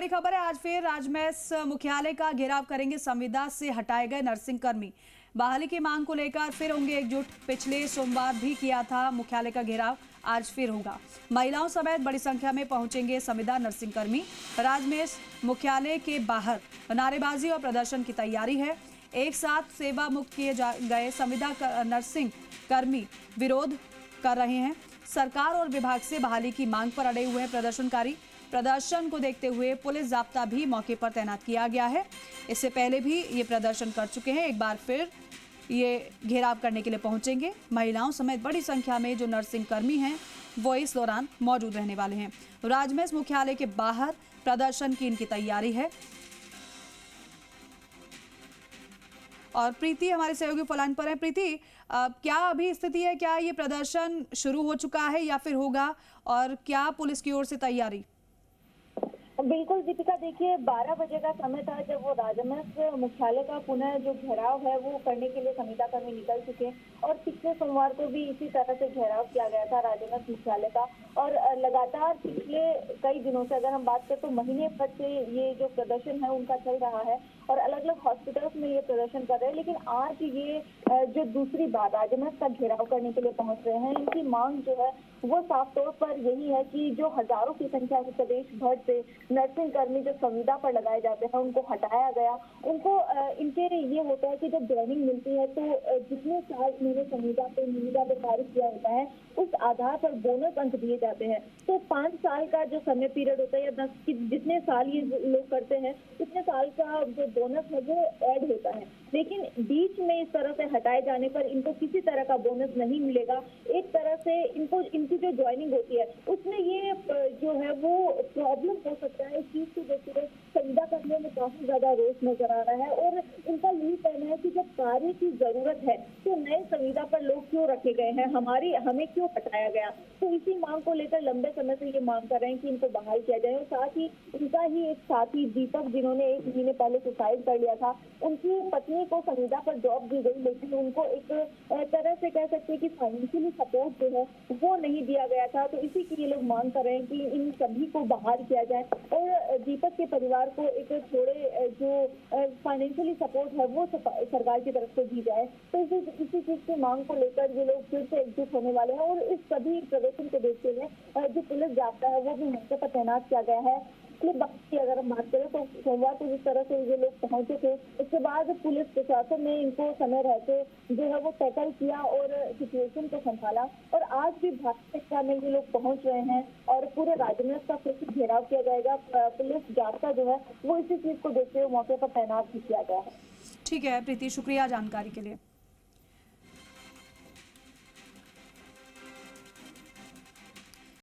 बड़ी खबर है, आज फिर राजमहल मुख्यालय का घेराव करेंगे संविदा से हटाए गए नर्सिंग कर्मी। बहाली की मांग को लेकर फिर होंगे एकजुट। पिछले सोमवार भी किया था मुख्यालय का घेराव, आज फिर होगा। महिलाओं समेत बड़ी संख्या में पहुंचेंगे संविदा नर्सिंग कर्मी। राजमहल मुख्यालय के बाहर नारेबाजी और प्रदर्शन की तैयारी है। एक साथ सेवा मुक्त किए गए संविदा नर्सिंग कर्मी विरोध कर रहे हैं। सरकार और विभाग से बहाली की मांग पर अड़े हुए हैं प्रदर्शनकारी। प्रदर्शन को देखते हुए पुलिस जाब्ता भी मौके पर तैनात किया गया है। इससे पहले भी ये प्रदर्शन कर चुके हैं, एक बार फिर ये घेराव करने के लिए पहुंचेंगे। महिलाओं समेत बड़ी संख्या में जो नर्सिंग कर्मी हैं वो इस दौरान मौजूद रहने वाले हैं। राजमहल मुख्यालय के बाहर प्रदर्शन की इनकी तैयारी है। और प्रीति हमारे सहयोगी फोन पर है। प्रीति, क्या अभी स्थिति है? क्या ये प्रदर्शन शुरू हो चुका है या फिर होगा, और क्या पुलिस की ओर से तैयारी? बिल्कुल दीपिका, देखिए 12 बजे का समय था जब वो राजमहल मुख्यालय का पुनः जो घेराव है वो करने के लिए संविदा कर्मी निकल चुके हैं। और पिछले सोमवार को भी इसी तरह से घेराव किया गया था राजमहल मुख्यालय का। और लगातार पिछले कई दिनों से, अगर हम बात करें तो महीने भर से ये जो प्रदर्शन है उनका चल रहा है और अलग अलग हॉस्पिटल्स में ये प्रदर्शन कर रहे हैं। लेकिन आज ये जो दूसरी बार राजमहल का घेराव करने के लिए पहुंच रहे हैं, इनकी मांग जो है वो साफ तौर पर यही है कि जो हजारों की संख्या में प्रदेश भर से नर्सिंग कर्मी जो संविदा पर लगाए जाते हैं उनको हटाया गया। उनको इनके ये होता है कि जब ज्वाइनिंग मिलती है तो जितने साल इन्होंने संविदा पे कार्य किया होता है उस आधार पर बोनस अंक दिए जाते हैं। तो 5 साल का जो समय पीरियड होता है या 10 जितने साल ये लोग करते हैं उतने साल का जो बोनस है वो ऐड होता है। लेकिन बीच में इस तरह से हटाए जाने पर इनको किसी तरह का बोनस नहीं मिलेगा। एक तरह से इनकी जो ज्वाइनिंग होती है उसमें ये जो है वो प्रॉब्लम हो सकता है। इस चीज को देखते हुए संविदा करने में काफी ज्यादा रोष नजर आ रहा है और इनका यही कहना है कि जब कार्य की जरूरत है तो नए संविदा पर लोग क्यों रखे गए हैं, हमें क्यों हटाया गया। तो इसी मांग को लेकर लंबे समय से ये मांग कर रहे हैं कि इनको बहाल किया जाए। और साथ ही इनका ही एक साथी दीपक, जिन्होंने 1 महीने पहले सुसाइड कर लिया था, उनकी पत्नी को संविदा पर जॉब दी गई लेकिन उनको एक तरह से कह सकते हैं कि फाइनेंशियली सपोर्ट जो है वो नहीं दिया गया था। तो इसी की ये लोग मांग कर रहे हैं कि इन सभी को बहाल किया जाए और दीपक के परिवार को एक थोड़े जो फाइनेंशियली सपोर्ट है वो सरकार की तरफ से दी जाए। तो इसी चीज की मांग को लेकर ये लोग फिर से एकजुट होने वाले हैं। और इस सभी प्रदर्शन को देखते हुए जो पुलिस जाब्ता है वो भी मौके पर तैनात किया गया है। बाकी अगर हम बात करें तो सोमवार को जिस तरह से ये लोग पहुंचे थे उसके बाद पुलिस प्रशासन ने इनको समय रहते जो है वो टैकल किया और सिचुएशन को संभाला। और आज भी भारी संख्या में ये लोग पहुंच रहे हैं और पूरे राजमहल का फिर से घेराव किया जाएगा। पुलिस जाब्ता जो है वो इसी चीज को देखते हुए मौके पर तैनात भी किया गया है। ठीक है प्रीति, शुक्रिया जानकारी के लिए।